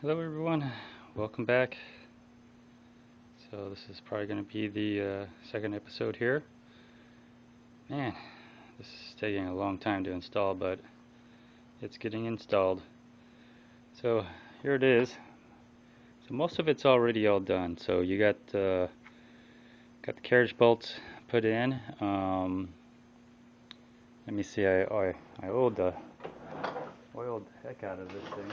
Hello everyone, welcome back. So this is probably going to be the second episode here. Man, this is taking a long time to install, but it's getting installed. So here it is. So most of it's already all done. So you got the carriage bolts put in. Let me see. I oiled the heck out of this thing.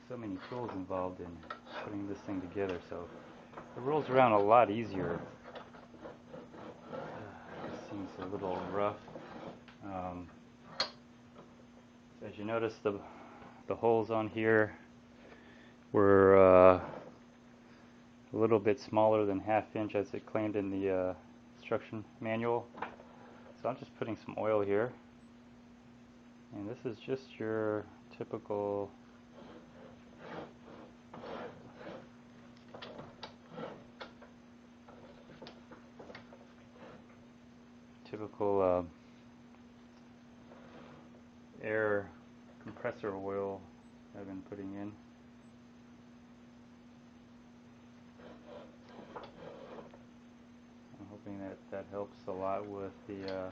So many tools involved in putting this thing together, so it rolls around a lot easier. This seems a little rough. As you notice, the holes on here were a little bit smaller than ½ inch as it claimed in the instruction manual. So I'm just putting some oil here, and this is just your typical air compressor oil I've been putting in. I'm hoping that helps a lot with the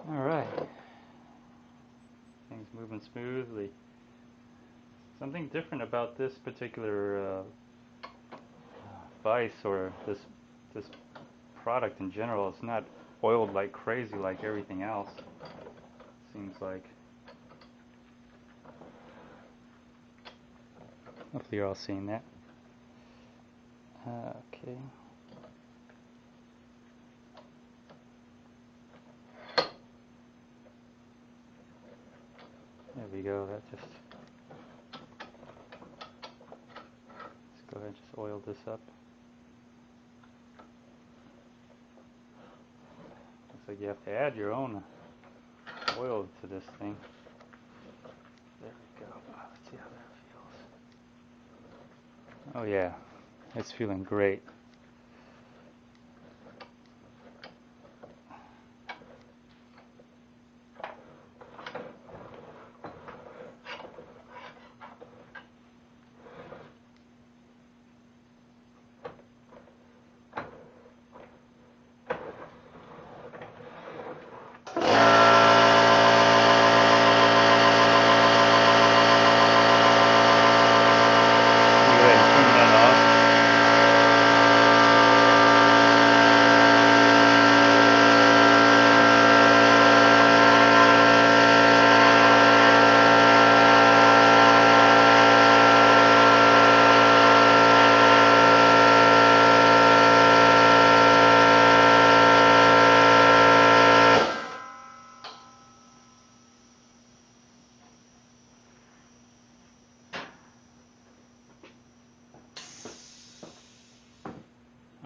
Alright, things moving smoothly. Something different about this particular Vise, or this product in general, it's not oiled like crazy like everything else, seems like. Hopefully you're all seeing that. Okay. There we go. Let's go ahead and just oil this up. Looks like you have to add your own oil to this thing. There we go. Let's see how that feels. Oh yeah, it's feeling great.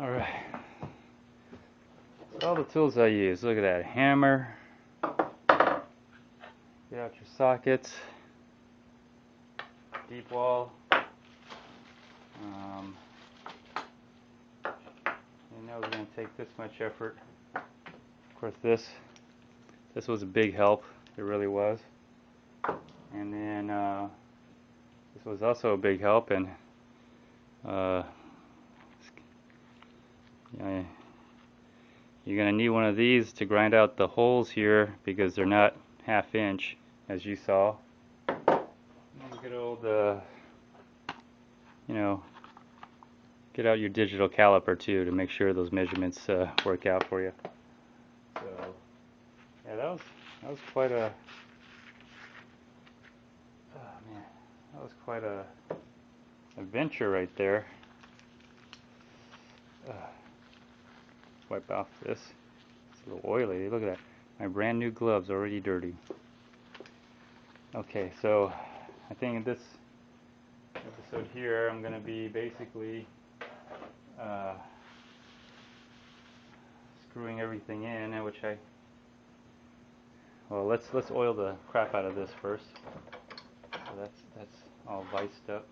Alright. So all the tools I use. Look at that. Hammer. Get out your sockets. Deep wall. You know it's going to take this much effort. Of course this was a big help. It really was. And then this was also a big help, and you're going to need one of these to grind out the holes here, because they're not ½ inch as you saw. Good old get out your digital caliper too to make sure those measurements work out for you. So yeah, that was quite a that was quite a adventure right there. Wipe off this It's a little oily. Look at that. My brand new gloves already dirty. Okay, so I think in this episode here, I'm going to be basically screwing everything in, well, let's oil the crap out of this first. So that's all viced up.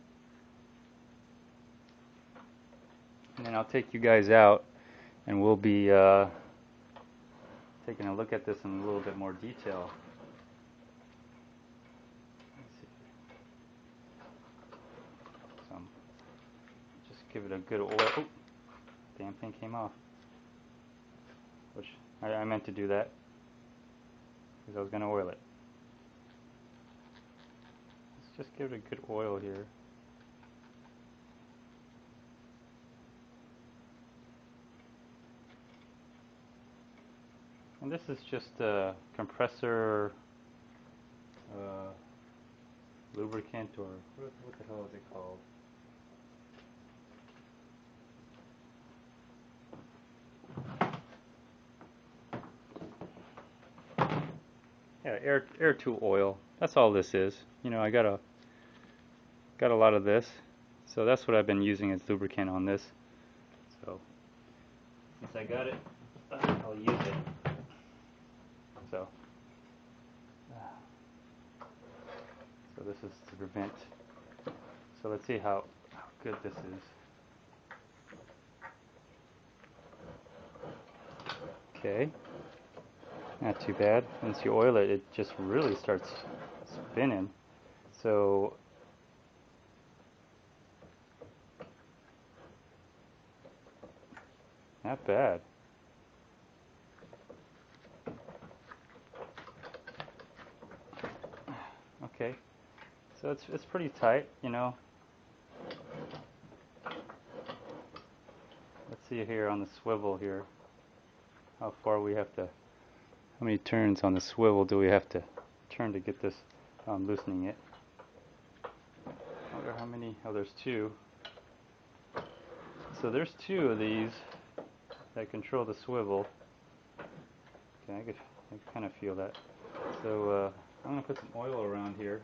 And then I'll take you guys out, and we'll be taking a look at this in a little bit more detail. Let's see. So just give it a good oil. Oh, damn thing came off. Which I meant to do that because I was going to oil it. Let's just give it a good oil here. And this is just a compressor lubricant, or what the hell is it called? Yeah, air tool oil. That's all this is. You know, I got a lot of this, so that's what I've been using as lubricant on this. So since I got it, I'll use it. So this is to prevent. So let's see how good this is. Okay, not too bad. Once you oil it, it just really starts spinning. So not bad. Okay, so it's pretty tight, you know. Let's see here on the swivel here, how far we have to, how many turns on the swivel do we have to turn to get this loosening it. I wonder how many, oh there's two. So there's two of these that control the swivel. Okay, I can kind of feel that. So I'm going to put some oil around here.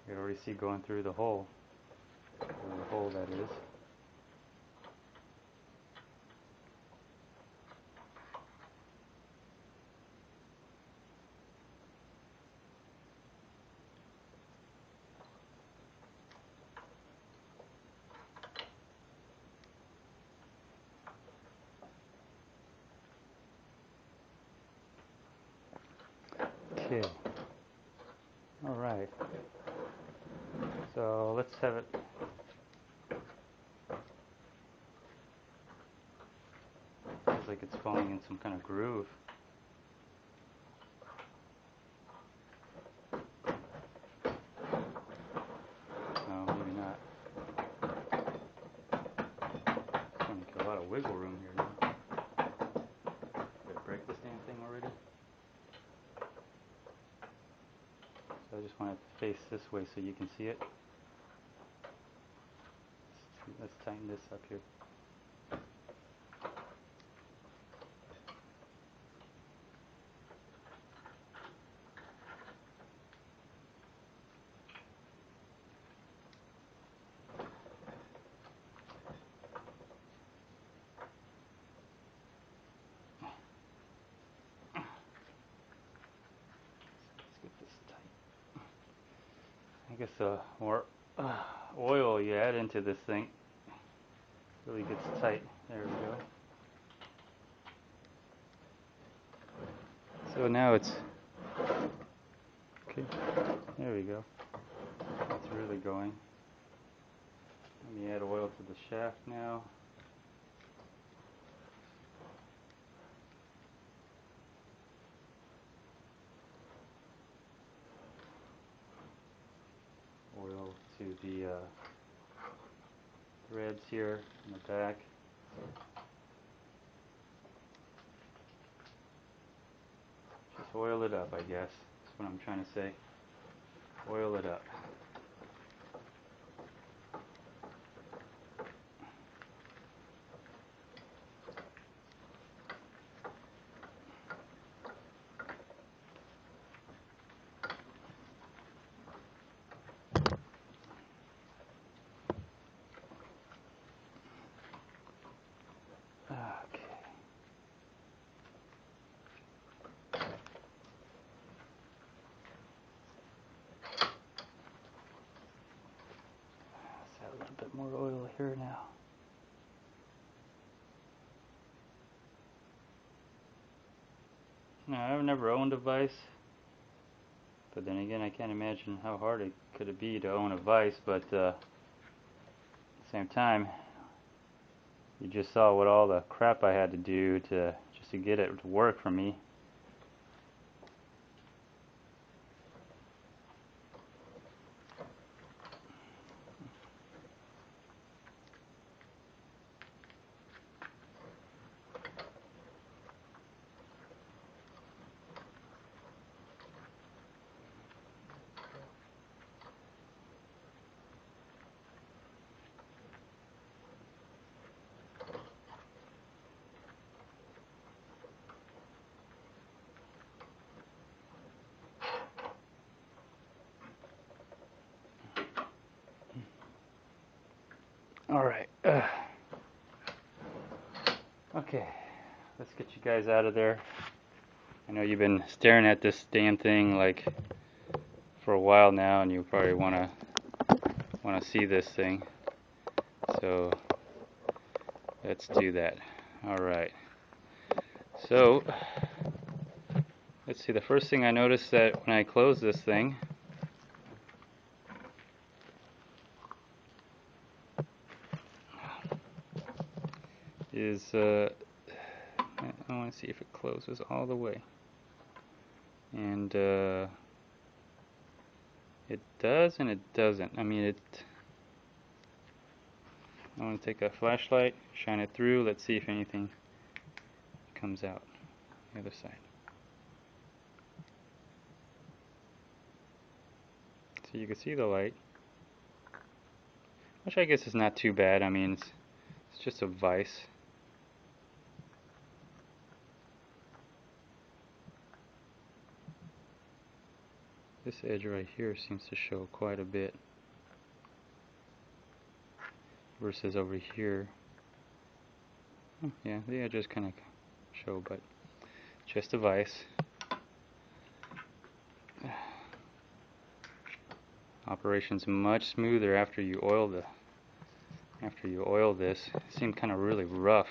You can already see going through the hole. The hole, that is. Okay. All right. So let's have it. Feels like it's falling in some kind of groove. No, maybe not. It's going to get a lot of wiggle room here now. Did I break this damn thing already? So I just want it to face this way so you can see it. Let's tighten this up here. Let's get this tight. I guess the more oil you add into this thing really gets tight. There we go. So now it's okay. There we go. It's really going. Let me add oil to the shaft now. Oil to the threads here in the back. Just oil it up, I guess. That's what I'm trying to say. Oil it up. Okay. Let's add a little bit more oil here now. Now, I've never owned a Vise, but then again, I can't imagine how hard it could be to own a Vise, but at the same time, you just saw what all the crap I had to do just to get it to work for me. Alright. Okay, let's get you guys out of there. I know you've been staring at this damn thing like for a while now, and you probably want to see this thing. So let's do that. Alright. So let's see, the first thing I noticed that when I close this thing is I want to see if it closes all the way, and it does and it doesn't. I mean, I want to take a flashlight, shine it through, let's see if anything comes out the other side. So you can see the light, which I guess is not too bad. I mean, it's just a Vise. This edge right here seems to show quite a bit versus over here. Yeah, the edges kind of show, but just a Vise. Operation's much smoother after you oil this. It seemed kind of really rough,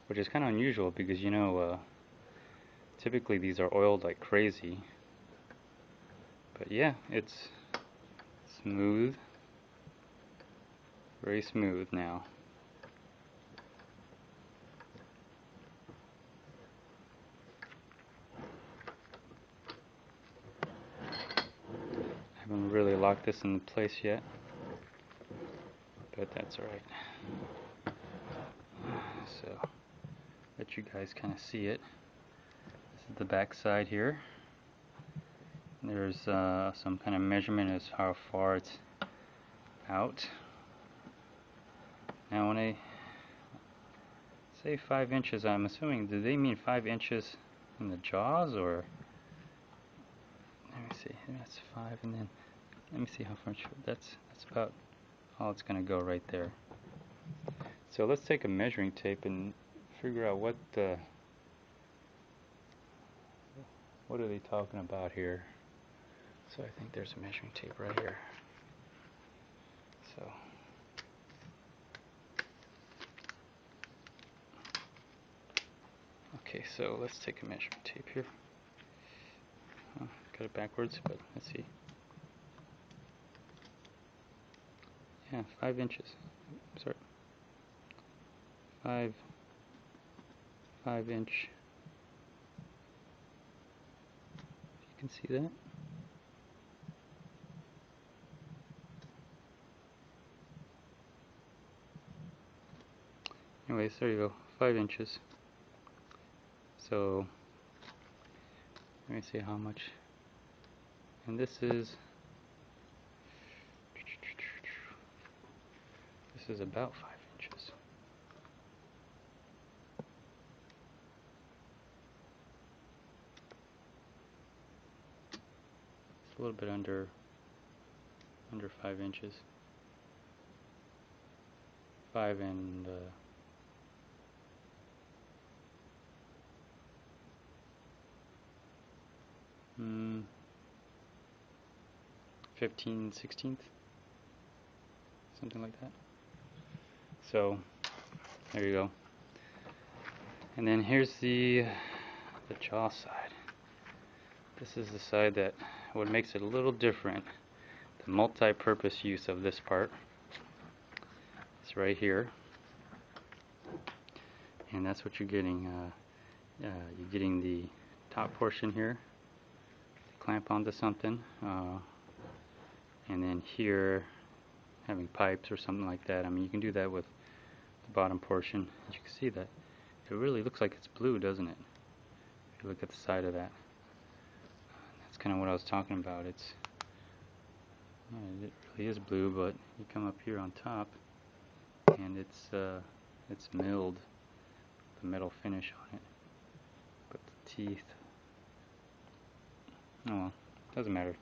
which is kind of unusual because typically these are oiled like crazy. But yeah, it's smooth, very smooth now. I haven't really locked this in place yet, but that's alright. So, let you guys kind of see it. This is the back side here. There's some kind of measurement as how far it's out. Now when I say 5 inches, I'm assuming, do they mean 5 inches in the jaws, or let me see, that's 5, and then let me see how far that's about all it's going to go right there. So let's take a measuring tape and figure out what are they talking about here. So I think there's a measuring tape right here. So okay, so let's take a measuring tape here. Got it backwards, but let's see. Yeah, 5 inches. Sorry. 5 inch. You can see that. Anyways, there you go, 5 inches. So let me see how much. And this is about 5 inches. It's a little bit under 5 inches. 5 and 15/16, something like that. So there you go. And then here's the jaw side. This is the side that what makes it a little different. The multi-purpose use of this part. It's right here, and that's what you're getting. You're getting the top portion here to clamp onto something, and then here having pipes or something like that. I mean, you can do that with the bottom portion. As you can see, that it really looks like it's blue, doesn't it? If you look at the side of that, that's kind of what I was talking about. It really is blue, but you come up here on top, and it's milled, the metal finish on it. But the teeth, oh well, doesn't matter.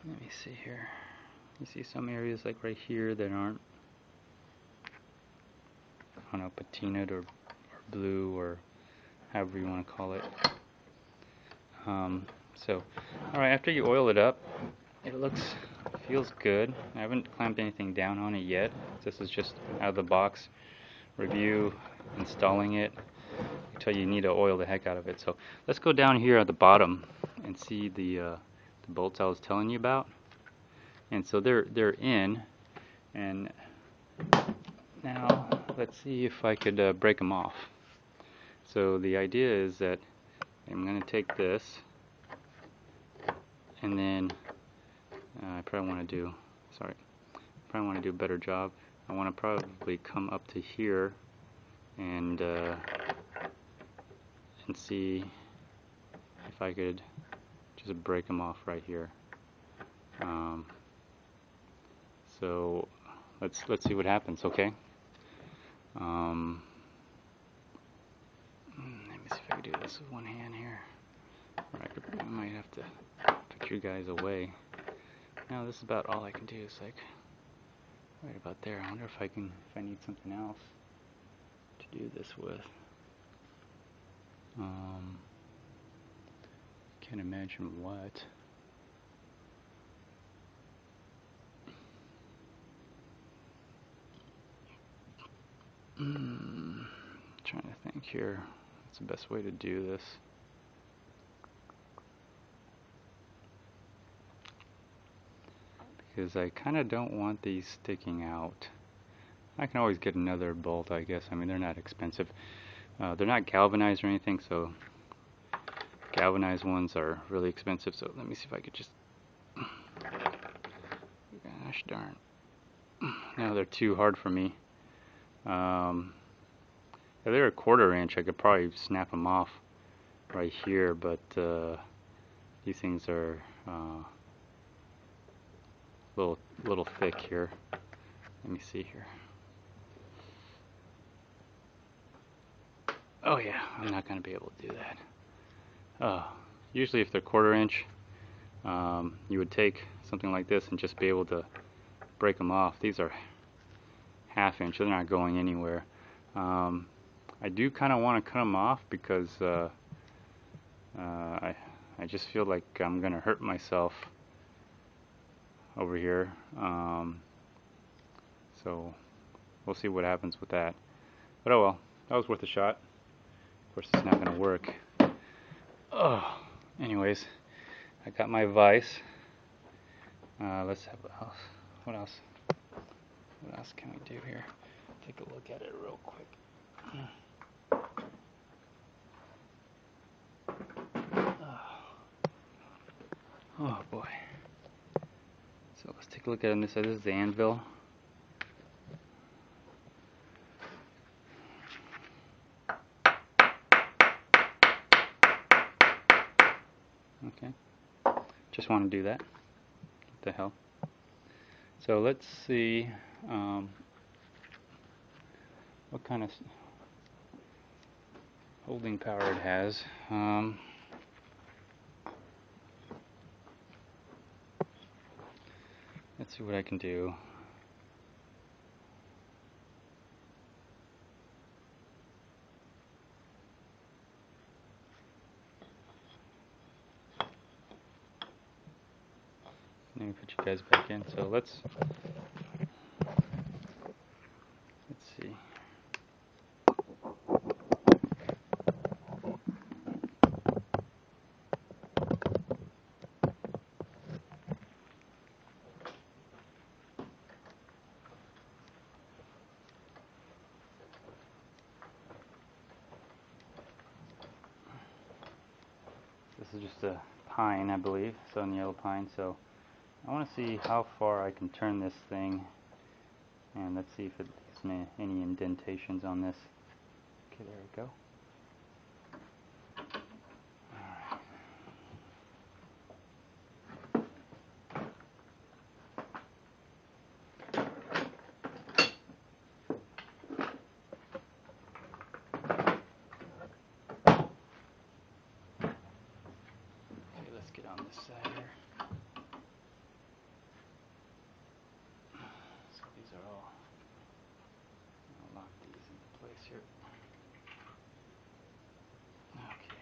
Let me see here. You see some areas like right here that aren't, I don't know, patinaed or blue, or however you want to call it. So, alright, after you oil it up, it feels good. I haven't clamped anything down on it yet. This is just out of the box review, installing it. I tell you need to oil the heck out of it. So let's go down here at the bottom and see the bolts I was telling you about. And so they're in, and now let's see if I could break them off. So the idea is that I'm going to take this, and then I probably want to do a better job. I want to probably come up to here and see if I could just break them off right here. So let's see what happens. Okay. Let me see if I can do this with one hand here. I might have to put you guys away. Now this is about all I can do. It's like right about there. I wonder if I need something else to do this with. Can't imagine what. Trying to think here. What's the best way to do this? Because I kind of don't want these sticking out. I can always get another bolt, I guess. I mean, they're not expensive. They're not galvanized or anything, so galvanized ones are really expensive. So let me see if I could just... Gosh darn. No, they're too hard for me. If they're a 1/4 inch, I could probably snap them off right here, but these things are a little thick here. Let me see here. Oh yeah, I'm not going to be able to do that. Usually if they're 1/4 inch, you would take something like this and just be able to break them off. These are 1/2 inch, they're not going anywhere. I do kind of want to cut them off because I just feel like I'm going to hurt myself over here. So we'll see what happens with that. But oh well, that was worth a shot. Of course it's not going to work. Anyways, I got my vise. Let's have what else? What else can we do here? Take a look at it real quick. Oh boy. So let's take a look at it on this side. This is the Anvil. want to do that. What the hell? So let's see what kind of holding power it has. Let's see what I can do. Let me put you guys back in. So let's see. This is just a pine, I believe, southern yellow pine. So I want to see how far I can turn this thing, and let's see if it gives me any indentations on this. Okay, there we go. Okay, let's get on this side here. So these are all, I'll lock these into place here. Okay.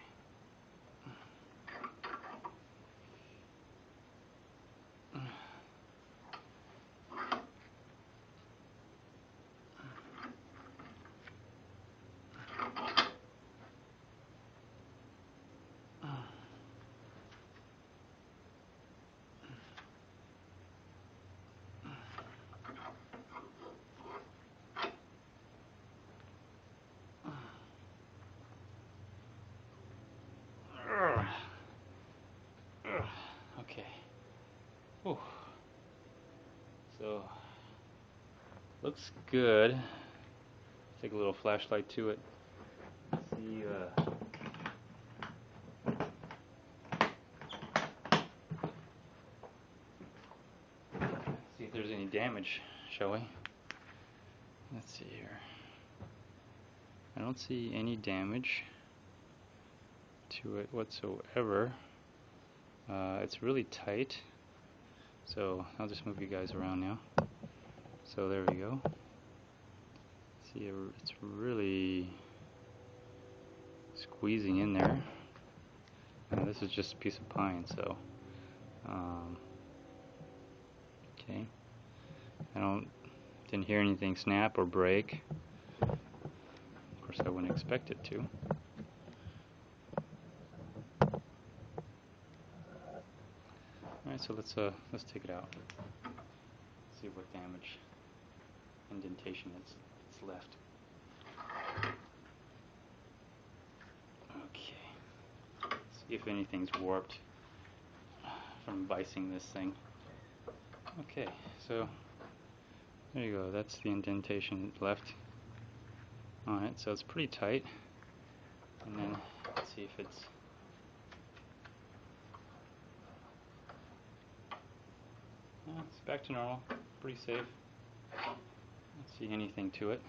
Okay. Whew. So looks good. Take a little flashlight to it. See, see if there's any damage, shall we? Let's see here. I don't see any damage to it whatsoever. It's really tight. So I'll just move you guys around now. So there we go. See, it's really squeezing in there. This is just a piece of pine, so okay. Didn't hear anything snap or break. Of course, I wouldn't expect it to. All right, so let's take it out. See what damage, indentation it's left. Okay. See if anything's warped from vicing this thing. Okay, so there you go. That's the indentation left on it. So it's pretty tight. And then let's see if it's back to normal. Pretty safe. Don't see anything to it.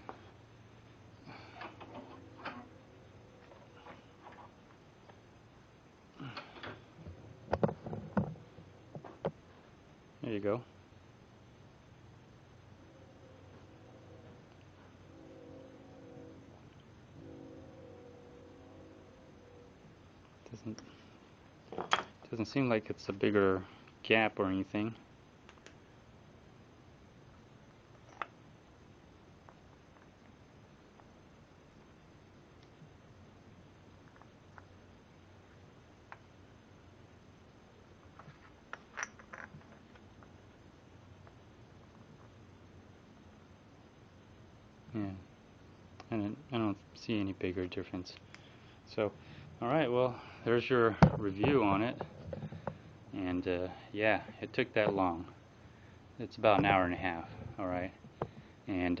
There you go. Doesn't seem like it's a bigger gap or anything. Yeah, I don't see any bigger difference. So, alright, well, there's your review on it. And yeah, it took that long. It's about an hour and a half, alright? And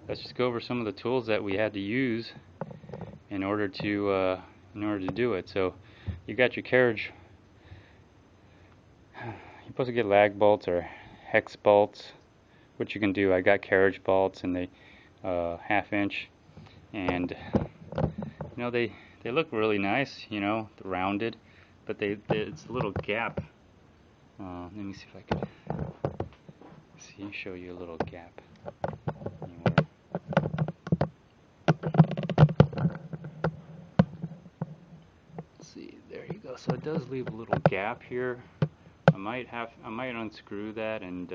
let's just go over some of the tools that we had to use in order to do it. So, you got your carriage you're supposed to get lag bolts or hex bolts, which you can do. I got carriage bolts, and they 1/2 inch, and you know they look really nice, you know, rounded, but it's a little gap. Let me see if I can show you a little gap. Anywhere. Let's see, there you go. So it does leave a little gap here. I might unscrew that and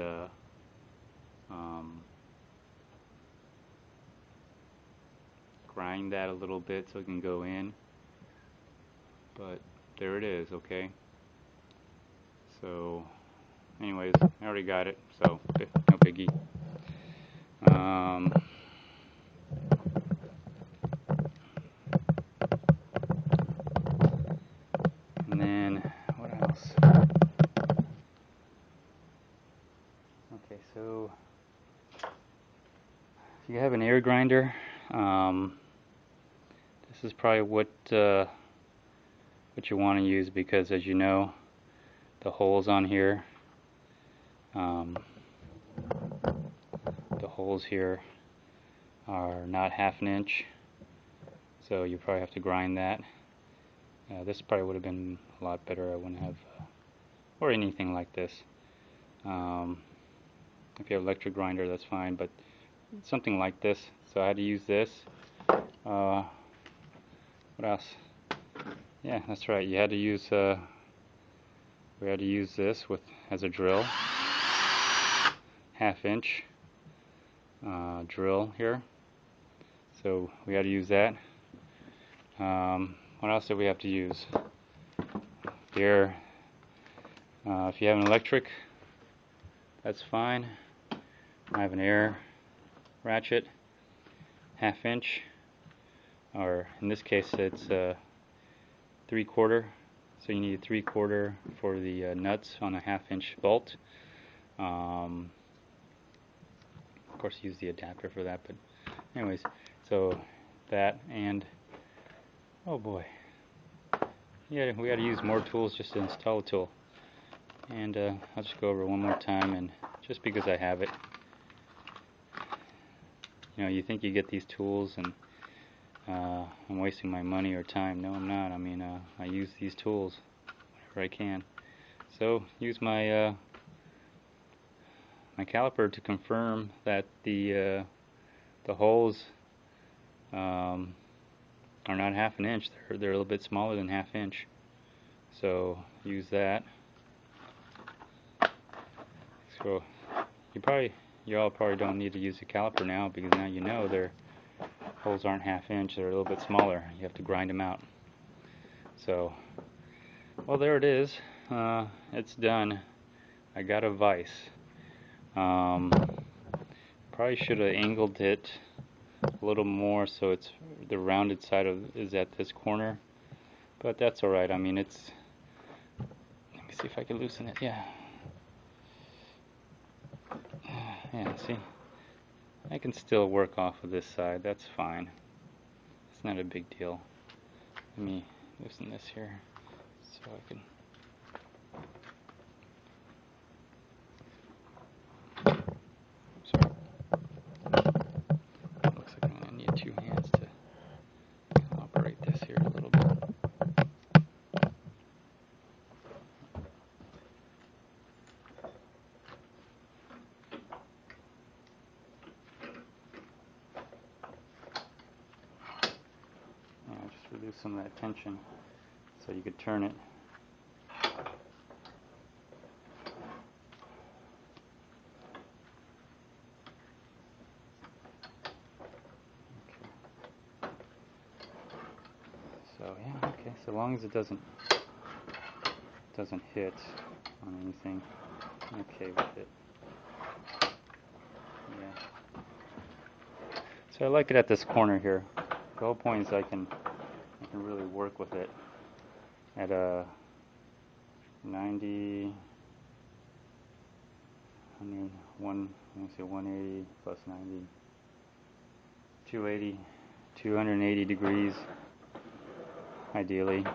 grind that a little bit so it can go in. But there it is, okay? So anyways, I already got it, so no biggie. And then what else? Okay, so if you have an air grinder, this is probably what you want to use, because as you know, the holes on here, the holes here are not 1/2 inch, so you probably have to grind that. This probably would have been a lot better. I wouldn't have, or anything like this. If you have electric grinder, that's fine, but something like this. So I had to use this. What else? Yeah, that's right. You had to use. We had to use this as a drill. 1/2 inch drill here. So we had to use that. What else did we have to use? Here, if you have an electric, that's fine. I have an air ratchet, 1/2 inch, or in this case it's 3/4. So you need a 3/4 for the nuts on a 1/2 inch bolt. Of course, use the adapter for that, but anyways, so that, and oh boy, yeah, we got to use more tools just to install a tool. And I'll just go over one more time, and just because I have it, you know, you think you get these tools and I'm wasting my money or time. No, I'm not. I mean, I use these tools whenever I can. So use my my caliper to confirm that the holes are not 1/2 inch. They're a little bit smaller than 1/2 inch. So use that. So you all probably don't need to use a caliper now, because now you know their holes aren't 1/2 inch. They're a little bit smaller. You have to grind them out. So, well, there it is. It's done. I got a vise. Probably should have angled it a little more so it's the rounded side is at this corner, but that's all right. I mean, it's. Let me see if I can loosen it. Yeah. Yeah. See, I can still work off of this side. That's fine. It's not a big deal. Let me loosen this here so I can. Sorry. Looks like I'm gonna need 2 hands to operate this here a little bit. Just reduce some of that tension so you could turn it. So yeah, okay. So long as it doesn't hit on anything, I'm okay with it. Yeah. So I like it at this corner here. The whole point is I can really work with it at a 90. I mean, let me say 180 plus 90, 280, 280 degrees, ideally.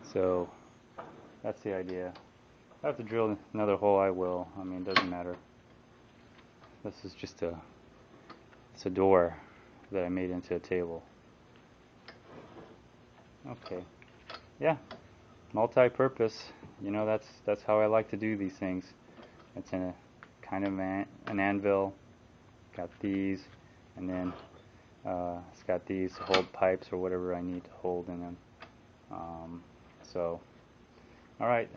So that's the idea. I have to drill another hole, I will. I mean, it doesn't matter. This is just it's a door that I made into a table. Okay. Yeah. Multi-purpose. You know, that's how I like to do these things. It's in a kind of an anvil. Got these, and then it's got these to hold pipes or whatever I need to hold in them. So, all right.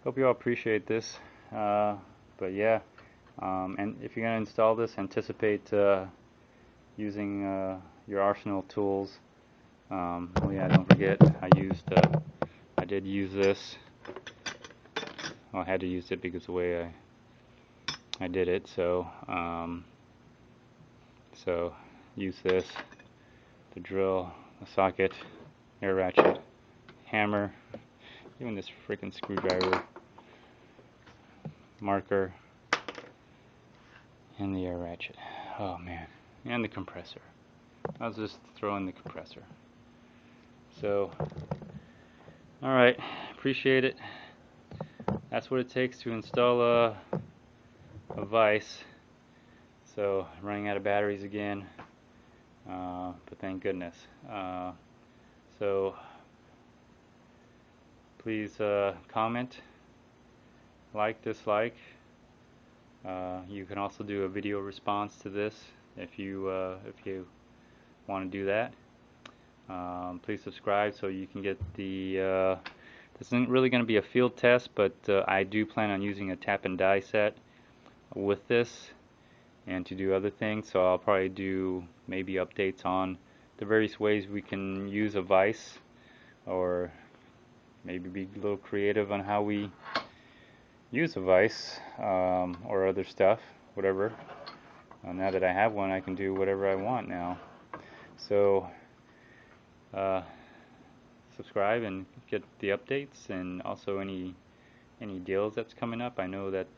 Hope you all appreciate this. But yeah, and if you're gonna install this, anticipate using your arsenal of tools. Oh yeah, don't forget, I did use this. Well, I had to use it because of the way I did it. So use this to drill a socket, air ratchet, hammer, even this freaking screwdriver, marker, and the air ratchet. Oh man, and the compressor. I was just throwing the compressor. So, alright, appreciate it. That's what it takes to install a Vise. So, I'm running out of batteries again, but thank goodness. So, please comment, like, dislike. You can also do a video response to this if you want to do that. Please subscribe so you can get the this isn't really going to be a field test, but I do plan on using a tap and die set with this and to do other things, so I'll probably do maybe updates on the various ways we can use a vise, or maybe be a little creative on how we use a vise, or other stuff, whatever. Now that I have one, I can do whatever I want now. So subscribe and get the updates, and also any deals that's coming up. I know that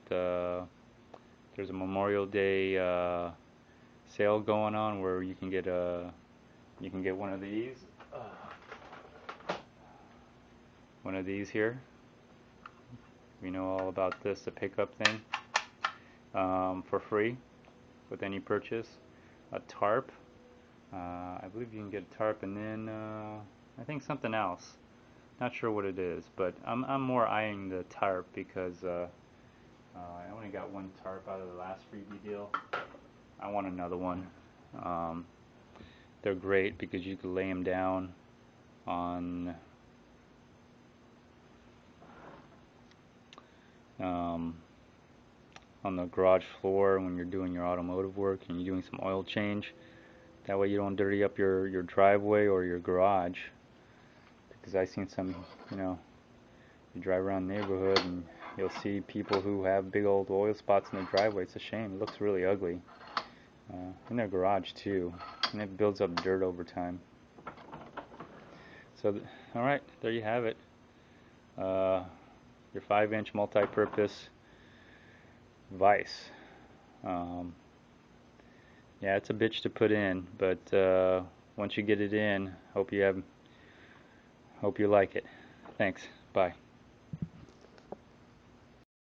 there's a Memorial Day sale going on where you can get one of these here. We know all about this, the pickup thing, for free with any purchase. A tarp. I believe you can get a tarp, and then I think something else. Not sure what it is, but I'm more eyeing the tarp because I only got one tarp out of the last freebie deal. I want another one. They're great because you can lay them down on the garage floor when you're doing your automotive work and you're doing some oil change. That way you don't dirty up your driveway or your garage. Because I've seen some, you drive around the neighborhood and you'll see people who have big old oil spots in their driveway. It's a shame. It looks really ugly. In their garage too. And it builds up dirt over time. So, alright, there you have it. Your 5-inch multi-purpose vise. Yeah, it's a bitch to put in, but once you get it in, hope you like it. Thanks. Bye.